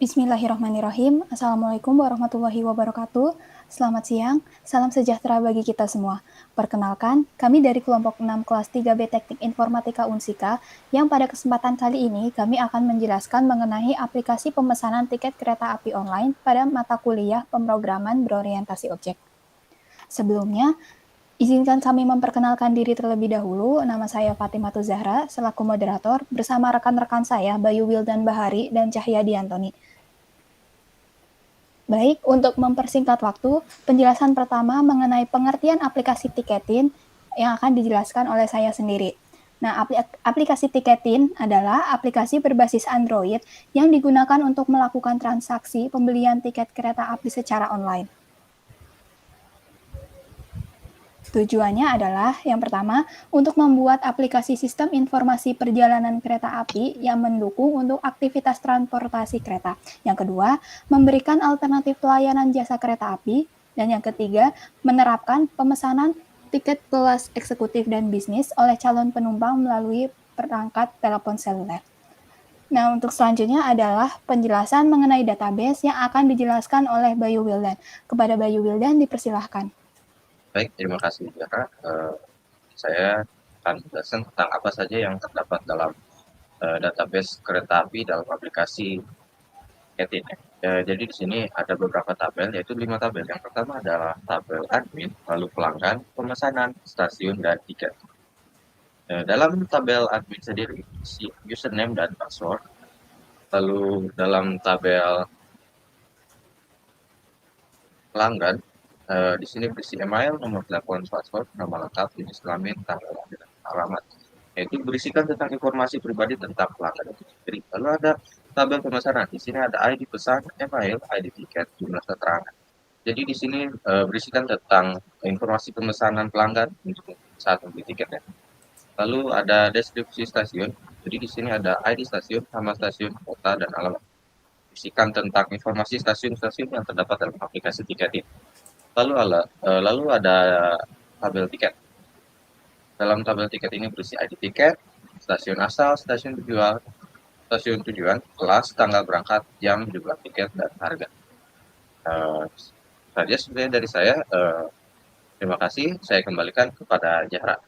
Bismillahirrahmanirrahim. Assalamualaikum warahmatullahi wabarakatuh. Selamat siang, salam sejahtera bagi kita semua. Perkenalkan, kami dari kelompok 6 kelas 3B Teknik Informatika Unsika yang pada kesempatan kali ini kami akan menjelaskan mengenai aplikasi pemesanan tiket kereta api online pada mata kuliah pemrograman berorientasi objek. Sebelumnya, izinkan kami memperkenalkan diri terlebih dahulu. Nama saya Fatimah Zahra selaku moderator bersama rekan-rekan saya Bayu Wildan Bahari dan Cahya Diantoni. Baik, untuk mempersingkat waktu, penjelasan pertama mengenai pengertian aplikasi tiketing yang akan dijelaskan oleh saya sendiri. Nah, aplikasi tiketing adalah aplikasi berbasis Android yang digunakan untuk melakukan transaksi pembelian tiket kereta api secara online. Tujuannya adalah, yang pertama, untuk membuat aplikasi sistem informasi perjalanan kereta api yang mendukung untuk aktivitas transportasi kereta. Yang kedua, memberikan alternatif pelayanan jasa kereta api. Dan yang ketiga, menerapkan pemesanan tiket kelas eksekutif dan bisnis oleh calon penumpang melalui perangkat telepon seluler. Nah, untuk selanjutnya adalah penjelasan mengenai database yang akan dijelaskan oleh Bayu Wildan. Kepada Bayu Wildan, dipersilahkan. Baik, terima kasih Zahra. Saya akan menjelaskan tentang apa saja yang terdapat dalam database kereta api dalam aplikasi Etin. Jadi di sini ada beberapa tabel, yaitu 5 tabel. Yang pertama adalah tabel admin, lalu pelanggan, pemesanan, stasiun, dan tiket. Dalam tabel admin sendiri, isi username dan password. Lalu dalam tabel pelanggan, di sini berisi email, nomor telepon, password, nama lengkap, jenis kelamin, tanggal lahir, dan alamat. Yaitu berisikan tentang informasi pribadi tentang pelanggan itu sendiri. Lalu ada tabel pemesanan. Di sini ada ID pesan, email, ID tiket, jumlah keterangan. Jadi di sini berisikan tentang informasi pemesanan pelanggan untuk saat membeli tiketnya. Lalu ada deskripsi stasiun. Jadi di sini ada ID stasiun, nama stasiun, kota, dan alamat. Berisikan tentang informasi stasiun-stasiun yang terdapat dalam aplikasi tiket ini. Lalu ada tabel tiket. Dalam tabel tiket ini berisi ID tiket, stasiun asal, stasiun tujuan, kelas, tanggal berangkat, jam, jumlah tiket, dan harga. Saja sebenarnya dari saya. Terima kasih. Saya kembalikan kepada Zahra.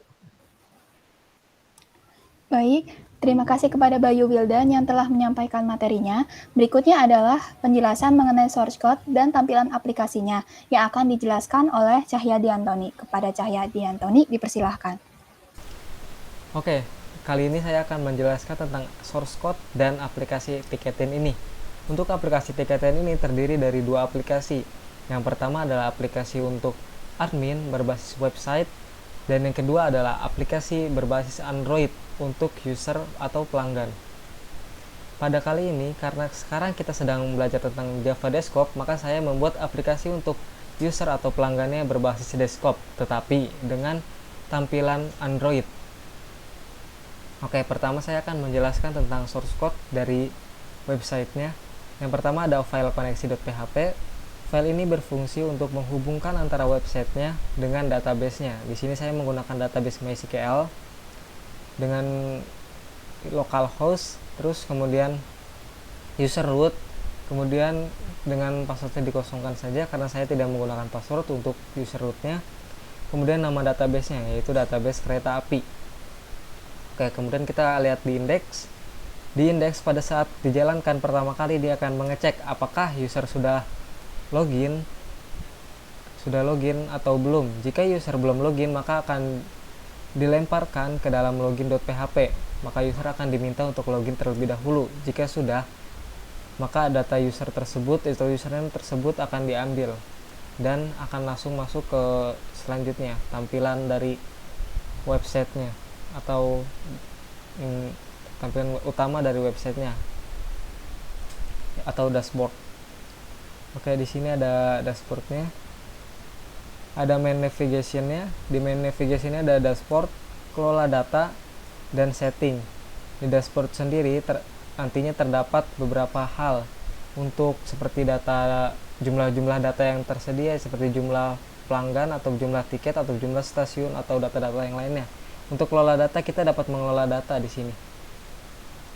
Baik, terima kasih kepada Bayu Wildan yang telah menyampaikan materinya. Berikutnya adalah penjelasan mengenai source code dan tampilan aplikasinya yang akan dijelaskan oleh Cahya Diantoni. Kepada Cahya Diantoni, dipersilahkan. Oke, kali ini saya akan menjelaskan tentang source code dan aplikasi Tiketin ini. Untuk aplikasi Tiketin ini terdiri dari 2 aplikasi. Yang pertama adalah aplikasi untuk admin berbasis website, dan yang kedua adalah aplikasi berbasis Android untuk user atau pelanggan. Pada kali ini, karena sekarang kita sedang belajar tentang Java Desktop, maka saya membuat aplikasi untuk user atau pelanggannya berbasis desktop, tetapi dengan tampilan Android. Oke, pertama saya akan menjelaskan tentang source code dari websitenya. Yang pertama ada file koneksi.php. File ini berfungsi untuk menghubungkan antara websitenya dengan database-nya. Di sini saya menggunakan database MySQL dengan localhost, terus kemudian user root, kemudian dengan passwordnya dikosongkan saja karena saya tidak menggunakan password untuk user rootnya. Kemudian nama database-nya yaitu database kereta api. Oke, kemudian kita lihat di indeks. Di indeks pada saat dijalankan pertama kali dia akan mengecek apakah user sudah login atau belum. Jika user belum login, maka akan dilemparkan ke dalam login.php. Maka user akan diminta untuk login terlebih dahulu. Jika sudah, maka data user tersebut atau username tersebut akan diambil dan akan langsung masuk ke selanjutnya, tampilan dari websitenya atau tampilan utama dari websitenya atau dashboard. Oke, di sini ada dashboardnya, ada main navigationnya. Di main navigationnya ada dashboard, kelola data, dan setting. Di dashboard sendiri nantinya terdapat beberapa hal untuk seperti data, jumlah data yang tersedia seperti jumlah pelanggan atau jumlah tiket atau jumlah stasiun atau data-data yang lainnya. Untuk kelola data, kita dapat mengelola data di sini.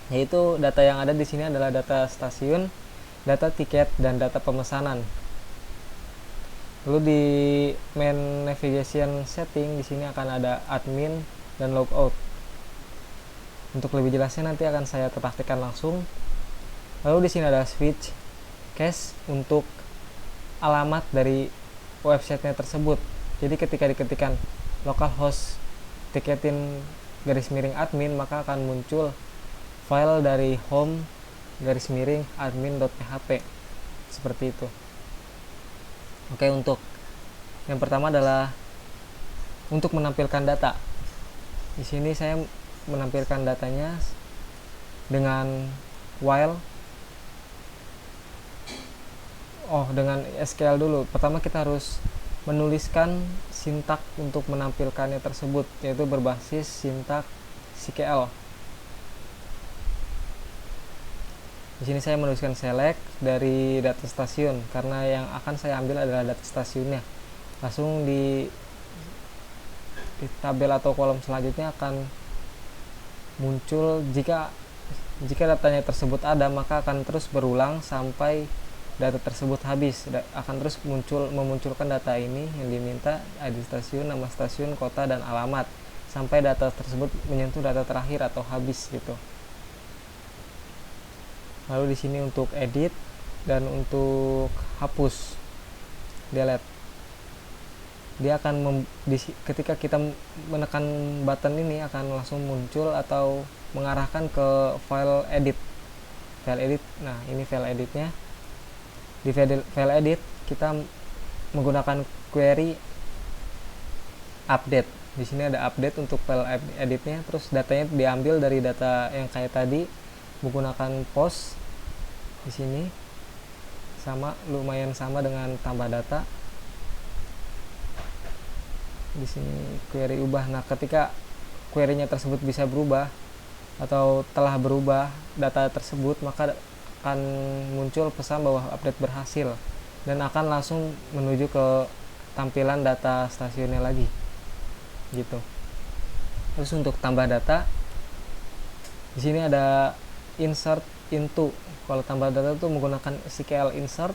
Yaitu data yang ada di sini adalah data stasiun, data tiket, dan data pemesanan. Lalu di main navigation setting di sini akan ada admin dan logout. Untuk lebih jelasnya nanti akan saya praktikkan langsung. Lalu di sini ada switch cache untuk alamat dari websitenya tersebut. Jadi ketika diketikkan localhost tiketin /admin, maka akan muncul file dari home admin.php seperti itu. Oke, untuk yang pertama adalah untuk menampilkan data. Di sini saya menampilkan datanya dengan dengan SQL dulu. Pertama kita harus menuliskan sintak untuk menampilkannya tersebut, yaitu berbasis sintak SQL. Di sini saya menuliskan select dari data stasiun karena yang akan saya ambil adalah data stasiunnya. Langsung di tabel atau kolom selanjutnya akan muncul jika datanya tersebut ada, maka akan terus berulang sampai data tersebut habis. Akan terus memunculkan data ini yang diminta, ID stasiun, nama stasiun, kota, dan alamat sampai data tersebut menyentuh data terakhir atau habis gitu. Lalu di sini untuk edit dan untuk hapus, delete. Dia akan ketika kita menekan button ini akan langsung muncul atau mengarahkan ke file edit. Nah, ini file editnya. Di file edit kita menggunakan query update. Di sini ada update untuk file editnya. Terus datanya diambil dari data yang kayak tadi menggunakan post. Di sini lumayan sama dengan tambah data. Di sini query ubah. Nah, ketika query-nya tersebut bisa berubah atau telah berubah data tersebut, maka akan muncul pesan bahwa update berhasil dan akan langsung menuju ke tampilan data stasiunnya lagi gitu. Terus untuk tambah data, di sini ada insert into. Kalau tambah data itu menggunakan SQL insert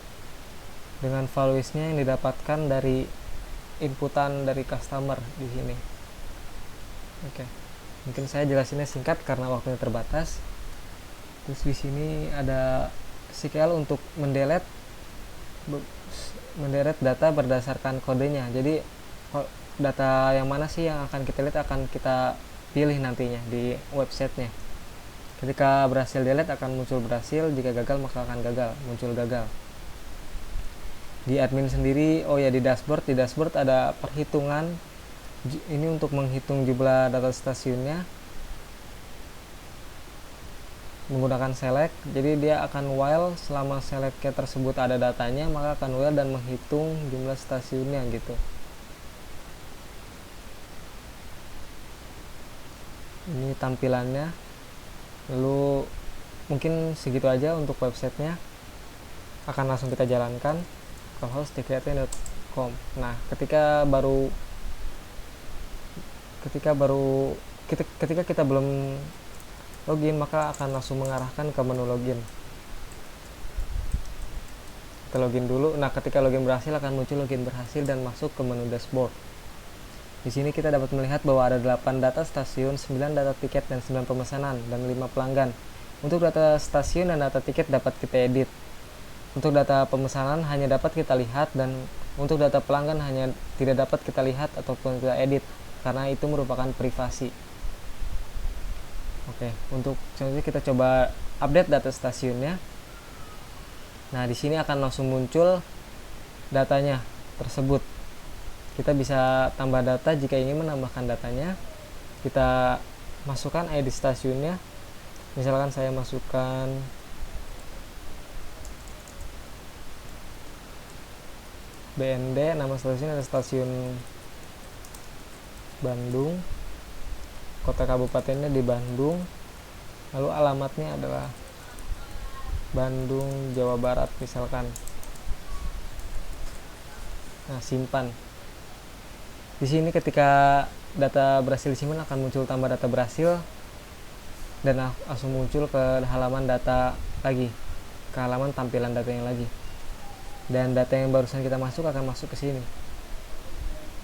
dengan values-nya yang didapatkan dari inputan dari customer di sini. Oke. Mungkin saya jelasinnya singkat karena waktunya terbatas. Terus di sini ada SQL untuk mendelete data berdasarkan kodenya. Jadi data yang mana sih yang akan kita lihat akan kita pilih nantinya di websitenya. Ketika berhasil delete akan muncul berhasil, jika gagal maka akan muncul gagal. Di admin sendiri, di dashboard ada perhitungan. Ini untuk menghitung jumlah data stasiunnya menggunakan select. Jadi dia akan while selama selectnya tersebut ada datanya, maka akan while dan menghitung jumlah stasiunnya gitu. Ini tampilannya. Lalu mungkin segitu aja untuk websitenya. Akan langsung kita jalankan localhost.tiketin.com. Nah, ketika kita belum login, maka akan langsung mengarahkan ke menu login. Kita login dulu. Nah, ketika login berhasil akan muncul login berhasil dan masuk ke menu dashboard. Di sini kita dapat melihat bahwa ada 8 data stasiun, 9 data tiket, dan 9 pemesanan, dan 5 pelanggan. Untuk data stasiun dan data tiket dapat kita edit. Untuk data pemesanan hanya dapat kita lihat, dan untuk data pelanggan hanya tidak dapat kita lihat ataupun kita edit, karena itu merupakan privasi. Oke, untuk selanjutnya kita coba update data stasiunnya. Nah, di sini akan langsung muncul datanya tersebut. Kita bisa tambah data jika ingin menambahkan datanya. Kita masukkan ID stasiunnya. Misalkan saya masukkan BND, nama stasiun ada stasiun Bandung, kota kabupatennya di Bandung, lalu alamatnya adalah Bandung, Jawa Barat misalkan. Nah, simpan. Di sini ketika data berhasil disimpan akan muncul tambah data berhasil dan langsung muncul ke halaman data lagi. ke halaman tampilan datanya lagi, dan data yang barusan kita masuk akan masuk ke sini.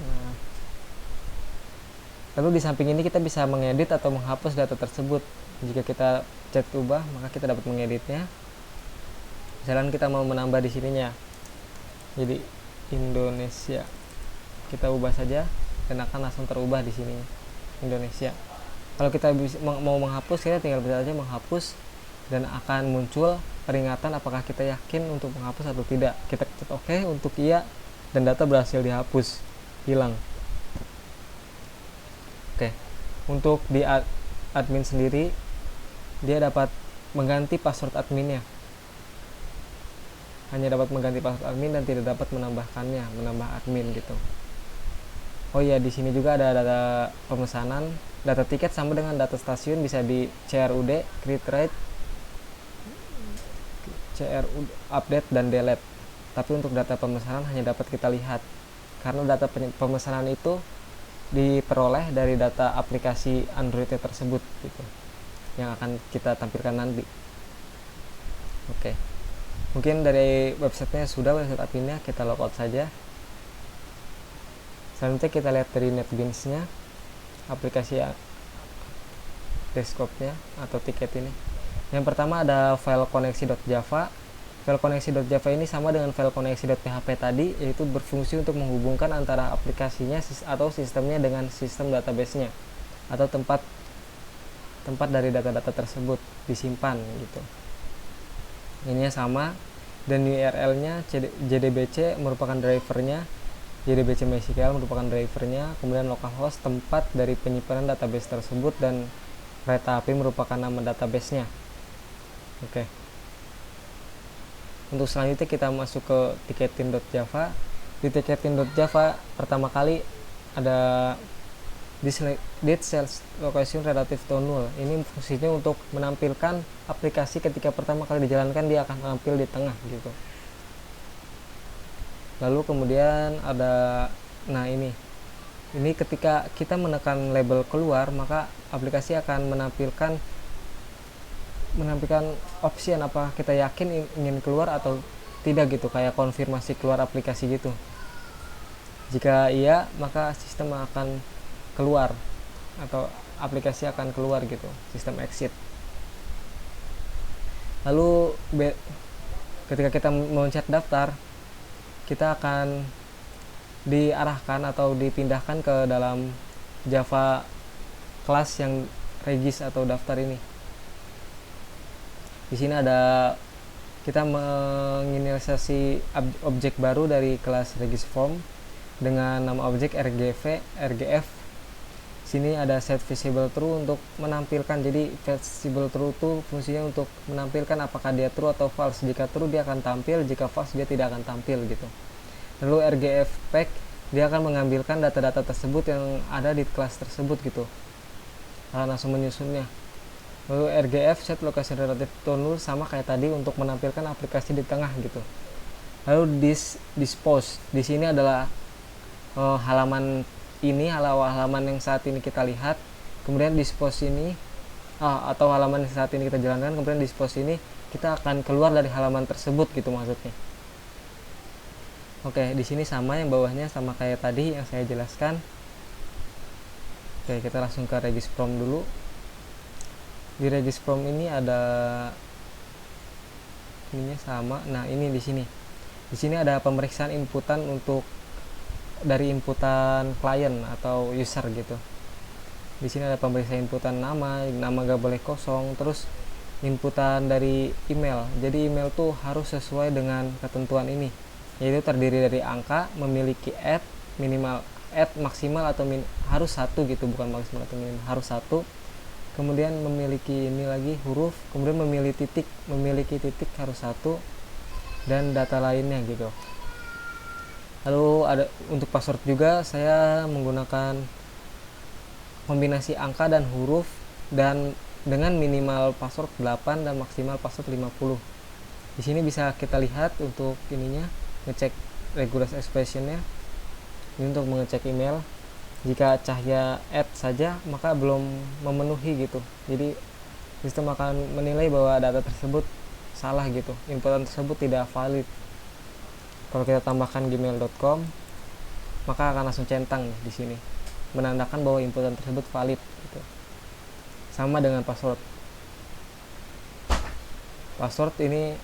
Nah, lalu di samping ini kita bisa mengedit atau menghapus data tersebut. Jika kita cek ubah, maka kita dapat mengeditnya. Misalkan kita mau menambah di sininya, jadi Indonesia, kita ubah saja dan akan langsung terubah di sini Indonesia. Kalau kita mau menghapus, kita tinggal bisa saja menghapus dan akan muncul peringatan apakah kita yakin untuk menghapus atau tidak. Kita ketik OK untuk iya, dan data berhasil dihapus, hilang. Oke, untuk di admin sendiri, dia dapat mengganti password adminnya. Hanya dapat mengganti password admin dan tidak dapat menambahkannya, menambah admin gitu. Oh iya, di sini juga ada data pemesanan, data tiket sama dengan data stasiun bisa di CRUD, create write, CRUD, update dan delete. Tapi untuk data pemesanan hanya dapat kita lihat, karena data pemesanan itu diperoleh dari data aplikasi Android tersebut gitu, yang akan kita tampilkan nanti. Oke, mungkin dari websitenya sudah, website adminnya, kita logout saja. Selanjutnya kita lihat dari NetBeans-nya, aplikasi desktopnya atau tiket ini. Yang pertama ada file koneksi.java. File koneksi.java ini sama dengan file koneksi.php tadi, yaitu berfungsi untuk menghubungkan antara aplikasinya atau sistemnya dengan sistem database-nya atau tempat dari data-data tersebut disimpan gitu. Ininya sama, dan URL-nya JDBC merupakan drivernya, JDBC MySQL merupakan drivernya, kemudian localhost tempat dari penyimpanan database tersebut, dan kereta api merupakan nama database-nya. Oke. Untuk selanjutnya kita masuk ke ticketing.java. Di ticketing.java pertama kali ada date sales location relative to null. Ini fungsinya untuk menampilkan aplikasi ketika pertama kali dijalankan, dia akan tampil di tengah gitu. Lalu kemudian ada, nah ini ketika kita menekan label keluar, maka aplikasi akan menampilkan option apa kita yakin ingin keluar atau tidak gitu, kayak konfirmasi keluar aplikasi gitu. Jika iya, maka sistem akan keluar atau aplikasi akan keluar gitu, sistem exit. Lalu ketika kita mencet daftar, kita akan diarahkan atau dipindahkan ke dalam Java kelas yang regis atau daftar ini. Di sini ada kita menginisiasi objek baru dari kelas regiform dengan nama objek RGF. Sini ada set visible true untuk menampilkan, jadi visible true itu fungsinya untuk menampilkan apakah dia true atau false. Jika true dia akan tampil, jika false dia tidak akan tampil gitu. Lalu RGF pack, dia akan mengambilkan data-data tersebut yang ada di kelas tersebut gitu, langsung menyusunnya. Lalu RGF set location relative to null, sama kayak tadi untuk menampilkan aplikasi di tengah gitu. Lalu dispose, di sini adalah halaman yang saat ini kita lihat. Kemudian dispose ini atau halaman yang saat ini kita jalankan, kemudian dispose ini kita akan keluar dari halaman tersebut gitu maksudnya. Oke, di sini sama, yang bawahnya sama kayak tadi yang saya jelaskan. Oke, kita langsung ke regiform dulu. Di regiform ini ada ininya sama. Nah, ini di sini. Di sini ada pemeriksaan inputan untuk dari inputan klien atau user gitu. Di sini ada pemeriksaan inputan nama gak boleh kosong, terus inputan dari email. Jadi email tuh harus sesuai dengan ketentuan ini, yaitu terdiri dari angka, memiliki minimal maksimal atau harus 1 gitu, bukan maksimal atau minimal, harus 1. Kemudian memiliki ini lagi huruf, kemudian memiliki titik harus 1, dan data lainnya gitu. Lalu ada untuk password juga, saya menggunakan kombinasi angka dan huruf, dan dengan minimal password 8 dan maksimal password 50. Di sini bisa kita lihat untuk ininya, ngecek regular expressionnya. Ini untuk mengecek email. Jika cahaya saja, maka belum memenuhi gitu. Jadi sistem akan menilai bahwa data tersebut salah gitu, inputan tersebut tidak valid. Kalau kita tambahkan gmail.com, maka akan langsung centang di sini, menandakan bahwa inputan tersebut valid gitu. Sama dengan password. Password ini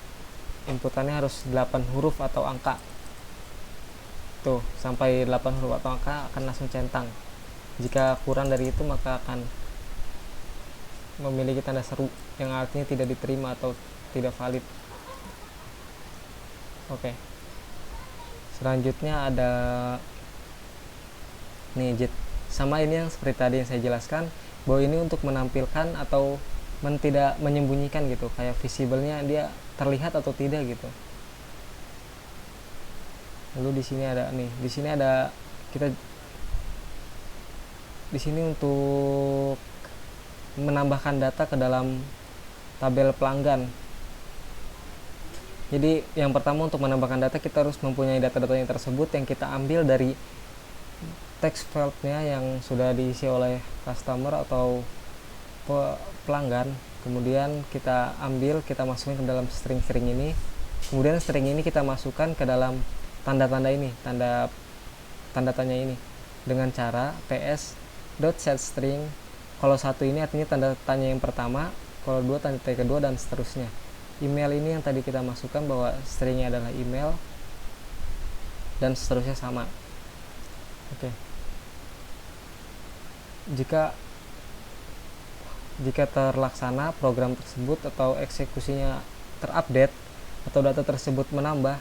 inputannya harus 8 huruf atau angka. Tuh, sampai 8 huruf atau angka akan langsung centang. Jika kurang dari itu maka akan memiliki tanda seru yang artinya tidak diterima atau tidak valid. Oke. Selanjutnya ada nih sama ini yang seperti tadi yang saya jelaskan, bahwa ini untuk menampilkan atau tidak menyembunyikan gitu, kayak visible-nya dia terlihat atau tidak gitu. Lalu di sini ada di sini untuk menambahkan data ke dalam tabel pelanggan. Jadi yang pertama untuk menambahkan data kita harus mempunyai data-datanya tersebut yang kita ambil dari text fieldnya yang sudah diisi oleh customer atau pelanggan. Kemudian kita masukkan ke dalam string ini. Kemudian string ini kita masukkan ke dalam tanda-tanda ini, tanda tanya ini, dengan cara ps.setString. Kalau satu ini artinya tanda tanya yang pertama, kalau dua tanda tanya kedua, dan seterusnya. Email ini yang tadi kita masukkan bahwa stringnya adalah email, dan seterusnya sama. Oke. Jika terlaksana program tersebut atau eksekusinya terupdate atau data tersebut menambah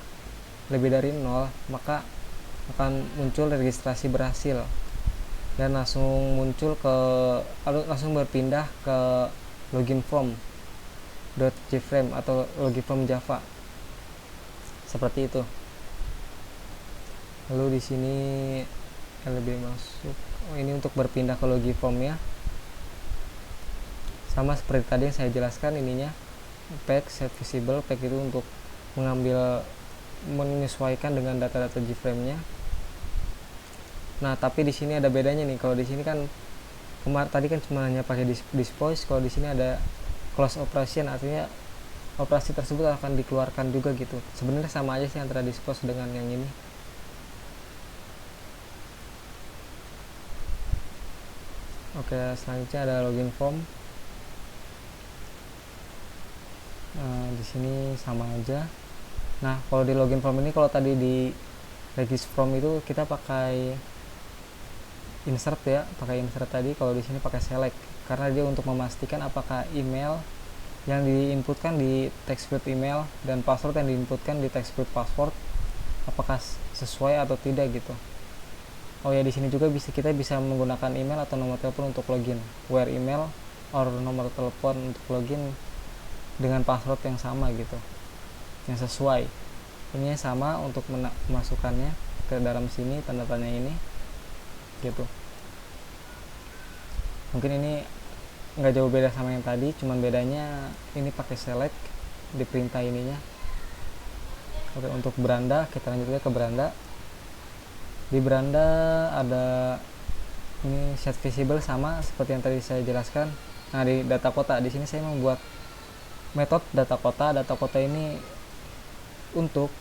lebih dari 0, maka akan muncul registrasi berhasil dan langsung berpindah ke login form .jframe atau login form Java seperti itu. Lalu di sini lebih masuk ini untuk berpindah ke login formnya, sama seperti tadi yang saya jelaskan ininya, pack set visible. Pack itu untuk menyesuaikan dengan data-data JFrame-nya. Nah, tapi di sini ada bedanya nih. Kalau di sini kan tadi kan cuma hanya pakai dispose, kalau di sini ada close operation, artinya operasi tersebut akan dikeluarkan juga gitu. Sebenarnya sama aja sih antara dispose dengan yang ini. Oke, selanjutnya ada login form. Di sini sama aja. Nah, kalau di login form ini, kalau tadi di regis form itu kita pakai insert ya, tadi. Kalau di sini pakai select, karena dia untuk memastikan apakah email yang diinputkan di text field email dan password yang diinputkan di text field password apakah sesuai atau tidak gitu. Oh ya, di sini juga kita bisa menggunakan email atau nomor telepon untuk login, where email or nomor telepon untuk login dengan password yang sama gitu, yang sesuai. Ini sama untuk memasukkannya ke dalam sini, tanda tanya ini gitu. Mungkin ini nggak jauh beda sama yang tadi, cuman bedanya ini pakai select di perintah ininya. Oke, untuk beranda kita lanjutkan ke beranda. Di beranda ada ini set visible, sama seperti yang tadi saya jelaskan. Nah, di data kota di sini saya membuat metode data kota. Data kota ini untuk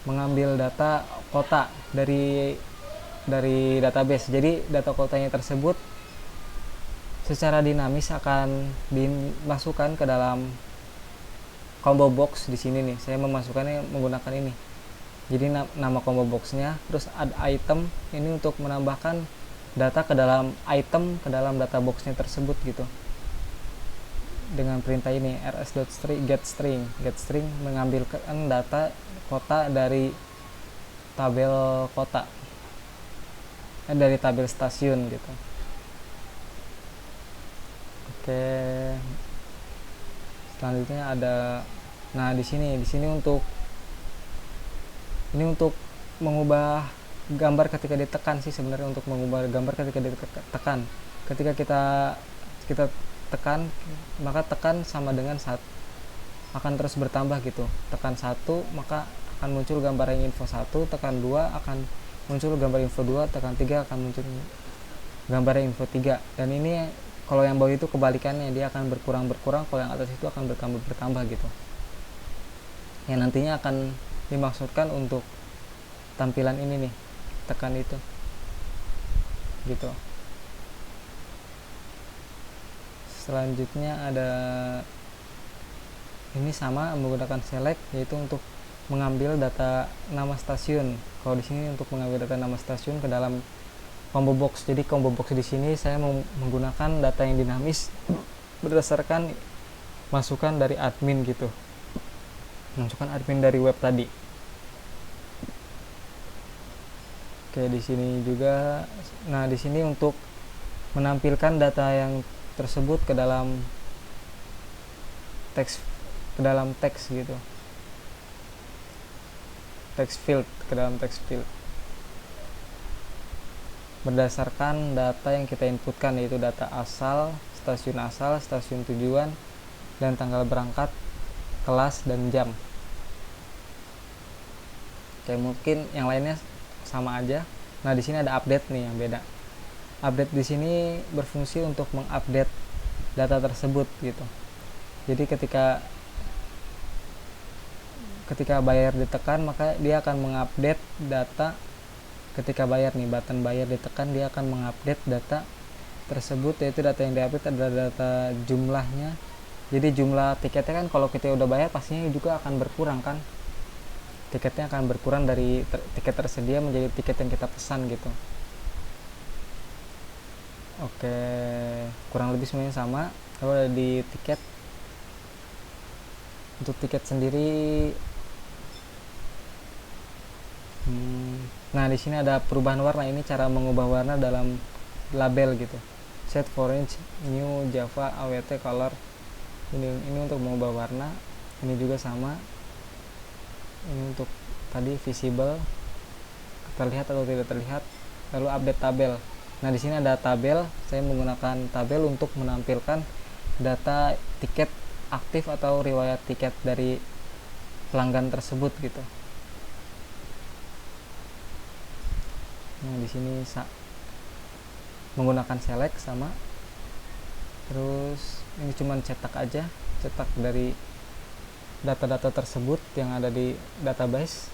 mengambil data kota dari database. Jadi data kotanya tersebut secara dinamis akan dimasukkan ke dalam combo box. Di sini nih saya memasukkannya menggunakan ini. Jadi nama combo boxnya, terus add item ini untuk menambahkan data ke dalam item ke dalam data boxnya tersebut gitu. Dengan perintah ini rs.getString. GetString mengambilkan data kota dari tabel kota, dari tabel stasiun gitu. Oke, selanjutnya ada, nah di sini untuk mengubah gambar ketika ditekan sih sebenarnya. Untuk mengubah gambar ketika ditekan, ketika kita tekan, maka tekan sama dengan akan terus bertambah gitu. Tekan 1 maka akan muncul gambar yang info 1, tekan 2 akan muncul gambar info 2, tekan 3 akan muncul gambar yang info 3. Dan ini kalau yang bawah itu kebalikannya, dia akan berkurang, kalau yang atas itu akan bertambah gitu. yang nantinya akan dimaksudkan untuk tampilan ini nih, tekan itu gitu. Selanjutnya ada ini sama menggunakan select, yaitu untuk mengambil data nama stasiun. Kalau di sini untuk mengambil data nama stasiun ke dalam combo box. Jadi combo box di sini saya menggunakan data yang dinamis berdasarkan masukan dari admin gitu. Masukan admin dari web tadi. Oke, di sini juga. Nah, di sini untuk menampilkan data yang tersebut ke dalam teks gitu. Ke dalam text field. Berdasarkan data yang kita inputkan, yaitu data asal, stasiun tujuan, dan tanggal berangkat, kelas, dan jam. Oke, mungkin yang lainnya sama aja. Nah, di sini ada update nih yang beda. Update di sini berfungsi untuk mengupdate data tersebut gitu. Jadi ketika bayar ditekan, maka dia akan mengupdate data. Ketika bayar nih, button bayar ditekan, dia akan mengupdate data tersebut, yaitu data yang diupdate adalah data jumlahnya. Jadi jumlah tiketnya kan kalau kita udah bayar pastinya juga akan berkurang kan. Tiketnya akan berkurang dari tiket tersedia menjadi tiket yang kita pesan gitu. Oke, kurang lebih semuanya sama. Lalu ada di tiket. Untuk tiket sendiri, nah di sini ada perubahan warna. Ini cara mengubah warna dalam label gitu. Set orange, new, Java, AWT, color. Ini untuk mengubah warna. Ini juga sama. Ini untuk tadi visible, terlihat atau tidak terlihat. Lalu update tabel. Nah, di sini ada tabel. Saya menggunakan tabel untuk menampilkan data tiket aktif atau riwayat tiket dari pelanggan tersebut gitu. Nah, di sini menggunakan select sama. Terus ini cuman cetak aja, cetak dari data-data tersebut yang ada di database.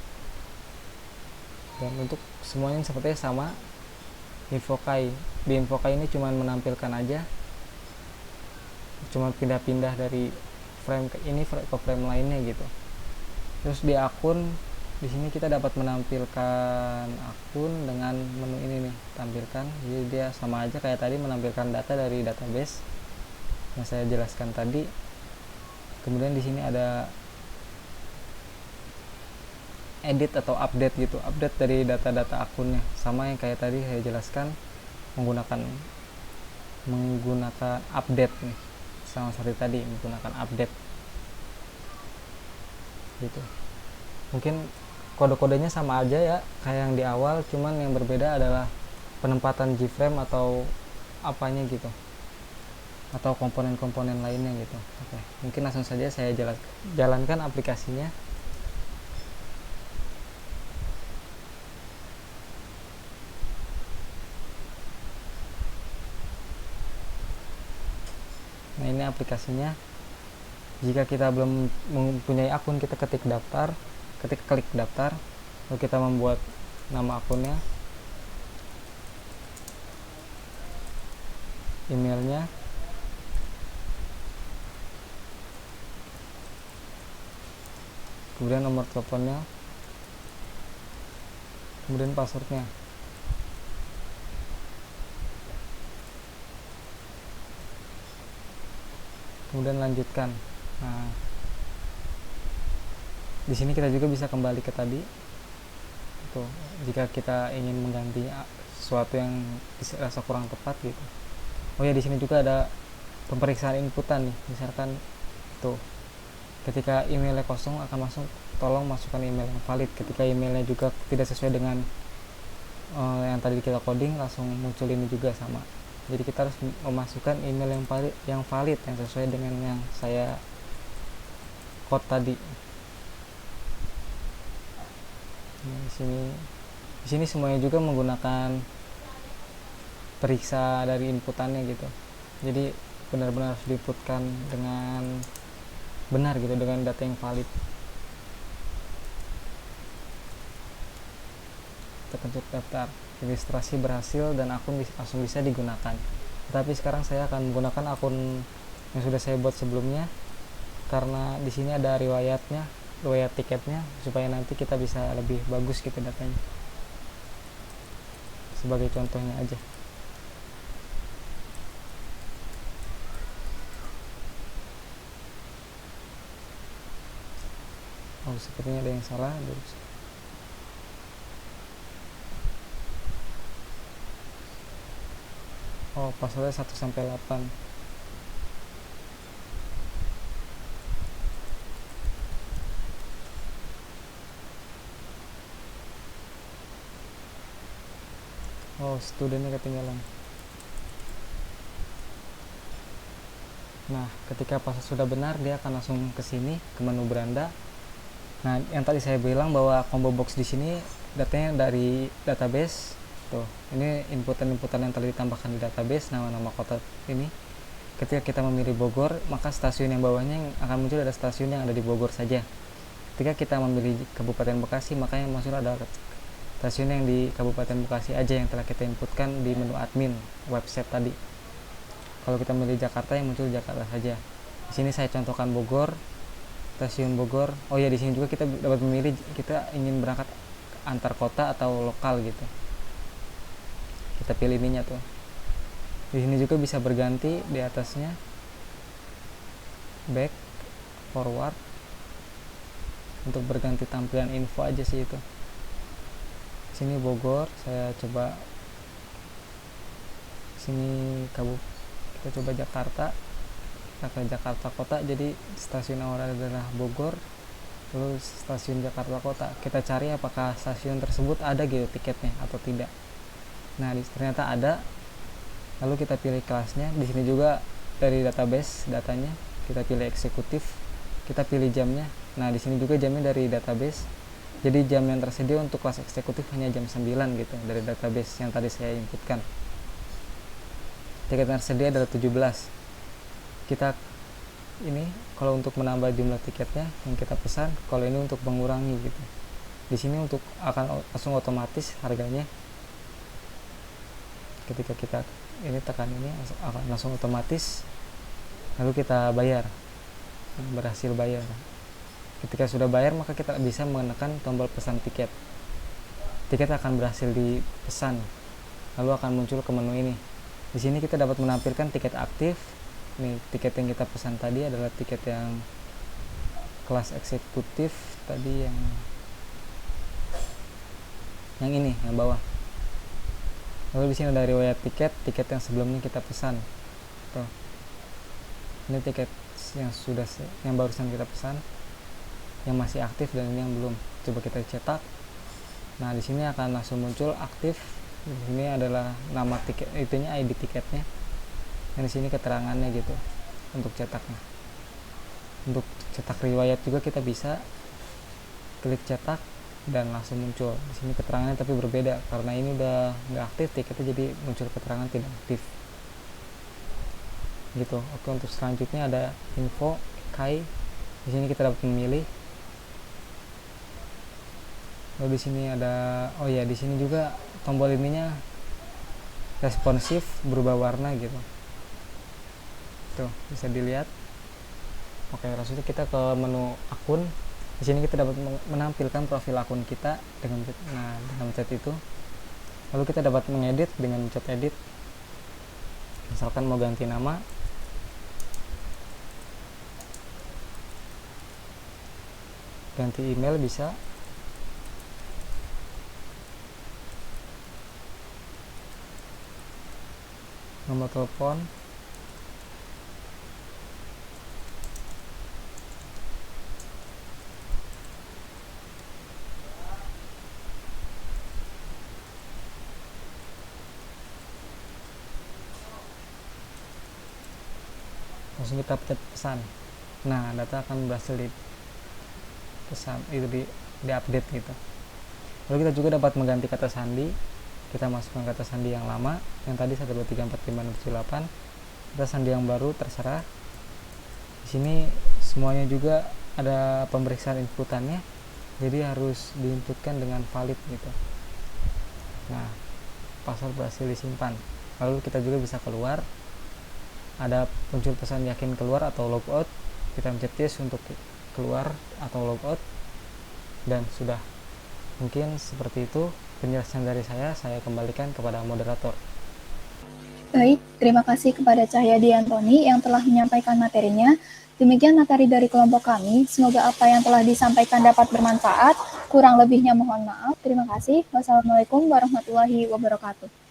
Dan untuk semuanya sepertinya sama. Infokai, di Infokai ini cuman menampilkan aja, cuman pindah-pindah dari frame ke ini ke frame lainnya gitu. Terus di akun, di sini kita dapat menampilkan akun dengan menu ini nih, tampilkan. Jadi dia sama aja kayak tadi, menampilkan data dari database yang saya jelaskan tadi. Kemudian di sini ada edit atau update gitu, update dari data-data akunnya, sama yang kayak tadi saya jelaskan, menggunakan update nih, sama seperti tadi menggunakan update gitu. Mungkin kode-kodenya sama aja ya kayak yang di awal, cuman yang berbeda adalah penempatan G-frame atau apanya gitu, atau komponen-komponen lainnya gitu. Oke, mungkin langsung saja saya jalankan aplikasinya. Nah, ini aplikasinya. Jika kita belum mempunyai akun, kita klik daftar, lalu kita membuat nama akunnya, emailnya, kemudian nomor teleponnya, kemudian passwordnya. Kemudian lanjutkan. Nah, di sini kita juga bisa kembali ke tadi. Tuh, jika kita ingin mengganti sesuatu yang dirasa kurang tepat gitu. Oh ya, di sini juga ada pemeriksaan inputan nih. Misalkan tuh, ketika emailnya kosong akan masuk, tolong masukkan email yang valid. Ketika emailnya juga tidak sesuai dengan yang tadi kita coding, langsung muncul ini juga sama. Jadi kita harus memasukkan email yang valid yang sesuai dengan yang saya code tadi. Nah, di sini semuanya juga menggunakan periksa dari inputannya gitu. Jadi benar-benar harus diinputkan dengan benar gitu, dengan data yang valid. kita ketuk daftar. Registrasi berhasil dan akun langsung bisa digunakan. Tapi sekarang saya akan menggunakan akun yang sudah saya buat sebelumnya, karena di sini ada riwayat tiketnya, supaya nanti kita bisa lebih bagus gitu datanya. Sebagai contohnya aja. Oh, sepertinya ada yang salah. Oh, pasalnya 1 sampai 8. Oh, studennya ketinggalan. Nah, ketika pasal sudah benar, dia akan langsung ke sini, ke menu beranda. Nah, yang tadi saya bilang bahwa combo box di sini datanya dari database. Tuh, ini inputan-inputan yang telah ditambahkan di database, nama-nama kota ini. Ketika kita memilih Bogor, maka stasiun yang bawahnya yang akan muncul ada stasiun yang ada di Bogor saja. Ketika kita memilih Kabupaten Bekasi, maka yang muncul ada stasiun yang di Kabupaten Bekasi aja yang telah kita inputkan di menu admin website tadi. Kalau kita memilih Jakarta, yang muncul Jakarta saja. Di sini saya contohkan Bogor, stasiun Bogor. Oh ya, di sini juga kita dapat memilih kita ingin berangkat antar kota atau lokal gitu. Kita pilih ininya tuh. Di sini juga bisa berganti di atasnya, back, forward, untuk berganti tampilan info aja sih itu. Sini Bogor, saya coba sini kita coba Jakarta, kita ke Jakarta Kota. Jadi stasiun awal adalah Bogor, lalu stasiun Jakarta Kota. Kita cari apakah stasiun tersebut ada gitu tiketnya atau tidak. Nah, ternyata ada. Lalu kita pilih kelasnya. Di sini juga dari database datanya, kita pilih eksekutif, kita pilih jamnya. Nah, di sini juga jamnya dari database. Jadi jam yang tersedia untuk kelas eksekutif hanya jam 9 gitu dari database yang tadi saya inputkan. Tiket yang tersedia adalah 17. Kita ini kalau untuk menambah jumlah tiketnya yang kita pesan, kalau ini untuk mengurangi gitu. Di sini untuk akan langsung otomatis harganya. Ketika kita ini tekan ini akan langsung otomatis, lalu kita bayar, berhasil bayar. Ketika sudah bayar, maka kita bisa menekan tombol pesan tiket. Tiket akan berhasil dipesan, lalu akan muncul ke menu ini. Di sini kita dapat menampilkan tiket aktif. Nih, tiket yang kita pesan tadi adalah tiket yang kelas eksekutif tadi, yang ini, yang bawah. Lalu di sini ada riwayat tiket yang sebelumnya kita pesan. Tuh. Ini tiket yang barusan kita pesan, yang masih aktif, dan ini yang belum. Coba kita cetak. Nah, di sini akan langsung muncul aktif. Di sini adalah nama tiket, itunya ID tiketnya. Dan di sini keterangannya gitu untuk cetaknya. Untuk cetak riwayat juga kita bisa klik cetak dan langsung muncul. Di sini keterangannya tapi berbeda karena ini udah nggak aktif tiketnya, jadi muncul keterangan tidak aktif. Gitu. Oke, untuk selanjutnya ada info Kai. Di sini kita dapat memilih. Lalu di sini ada, oh ya, di sini juga tombol ininya responsif, berubah warna gitu. Tuh, bisa dilihat. Oke, selanjutnya kita ke menu akun. Di sini kita dapat menampilkan profil akun kita dengan mencet itu. Lalu kita dapat mengedit dengan mencet edit. Misalkan mau ganti nama, ganti email bisa. Nomor telepon. Langsung kita pencet pesan. Nah, data akan berhasil di pesan itu di update gitu. Lalu kita juga dapat mengganti kata sandi. Kita masukkan kata sandi yang lama, yang tadi 1234568. Kata sandi yang baru terserah. Di sini semuanya juga ada pemeriksaan inputannya, jadi harus diinputkan dengan valid gitu. Nah, password berhasil disimpan. Lalu kita juga bisa keluar, ada muncul pesan yakin keluar atau logout. Kita mencet yes untuk keluar atau logout, dan sudah. Mungkin seperti itu penjelasan dari saya kembalikan kepada moderator. Baik, terima kasih kepada Cahyadi Antoni yang telah menyampaikan materinya. Demikian materi dari kelompok kami. Semoga apa yang telah disampaikan dapat bermanfaat. Kurang lebihnya mohon maaf. Terima kasih. Wassalamualaikum warahmatullahi wabarakatuh.